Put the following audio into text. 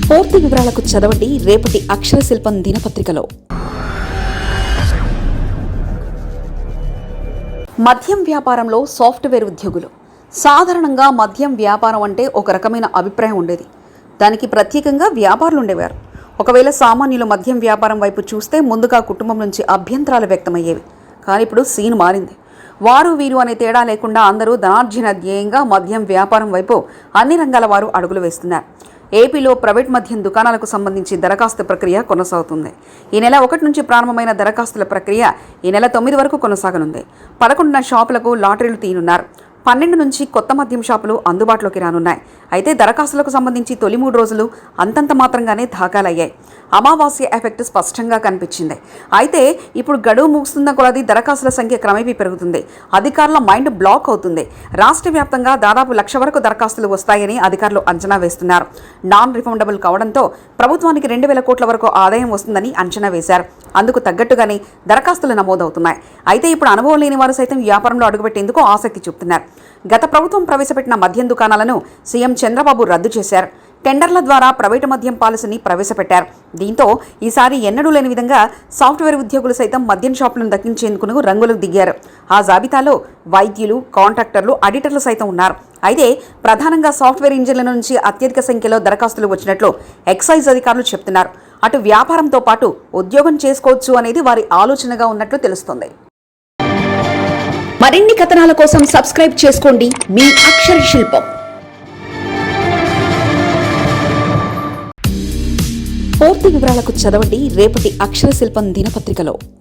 పూర్తి వివరాలకు చదవండి రేపటి అక్షర శిల్పం దినపత్రికలో. మద్యం వ్యాపారంలో సాఫ్ట్వేర్ ఉద్యోగులు. సాధారణంగా మద్యం వ్యాపారం అంటే ఒక రకమైన అభిప్రాయం ఉండేది. దానికి ప్రత్యేకంగా వ్యాపారులు ఉండేవారు. ఒకవేళ సామాన్యులు మద్యం వ్యాపారం వైపు చూస్తే ముందుగా కుటుంబం నుంచి అభ్యంతరాలు వ్యక్తమయ్యేవి. కానీ ఇప్పుడు సీన్ మారింది. వారు వీరు అనే తేడా లేకుండా అందరూ ధనార్జన ధ్యేయంగా మద్యం వ్యాపారం వైపు అన్ని రంగాల వారు అడుగులు వేస్తున్నారు. ఏపీలో ప్రైవేట్ మద్యం దుకాణాలకు సంబంధించి దరఖాస్తు ప్రక్రియ కొనసాగుతుంది. ఈ నెల 1 నుంచి ప్రారంభమైన దరఖాస్తుల ప్రక్రియ ఈ నెల 9 వరకు కొనసాగనుంది. 11న షాపులకు లాటరీలు తీయనున్నారు. 12 నుంచి కొత్త మద్యం షాపులు అందుబాటులోకి రానున్నాయి. అయితే దరఖాస్తులకు సంబంధించి తొలి 3 రోజులు అంతంత మాత్రంగానే దాఖలయ్యాయి. అమావాస్య ఎఫెక్ట్ స్పష్టంగా కనిపించింది. అయితే ఇప్పుడు గడువు ముగుస్తున్న కొలది దరఖాస్తుల సంఖ్య క్రమేపీ పెరుగుతుంది. అధికారుల మైండ్ బ్లాక్ అవుతుంది. రాష్ట్ర వ్యాప్తంగా దాదాపు 1,00,000 వరకు దరఖాస్తులు వస్తాయని అధికారులు అంచనా వేస్తున్నారు. నాన్ రిఫండబుల్ కావడంతో ప్రభుత్వానికి 2,000 కోట్ల వరకు ఆదాయం వస్తుందని అంచనా వేశారు. అందుకు తగ్గట్టుగానే దరఖాస్తులు నమోదవుతున్నాయి. అయితే ఇప్పుడు అనుభవం లేని వారు సైతం వ్యాపారంలో అడుగుపెట్టేందుకు ఆసక్తి చూపుతున్నారు. గత ప్రభుత్వం ప్రవేశపెట్టిన మద్యం దుకాణాలను సీఎం చంద్రబాబు రద్దు చేశారు. టెండర్ల ద్వారా ప్రైవేటు మద్యం పాలసీని ప్రవేశపెట్టారు. దీంతో ఈసారి ఎన్నడూ లేని విధంగా సాఫ్ట్వేర్ ఉద్యోగులు సైతం మద్యం షాపులను దక్కించేందుకు రంగులకు దిగారు. ఆ జాబితాలో వైద్యులు, కాంట్రాక్టర్లు, ఆడిటర్లు సైతం ఉన్నారు. అయితే ప్రధానంగా సాఫ్ట్వేర్ ఇంజనీర్ల నుంచి అత్యధిక సంఖ్యలో దరఖాస్తులు వచ్చినట్లు ఎక్సైజ్ అధికారులు చెప్తున్నారు. అటు వ్యాపారంతో పాటు ఉద్యోగం చేసుకోవచ్చు అనేది వారి ఆలోచనగా ఉన్నట్లు తెలుస్తోంది. మరిన్ని కథనాల కోసం సబ్స్క్రైబ్ చేసుకోండి మీ అక్షర శిల్పం. పూర్తి వివరాలకు చదవండి రేపటి అక్షర శిల్పం దినపత్రికలో.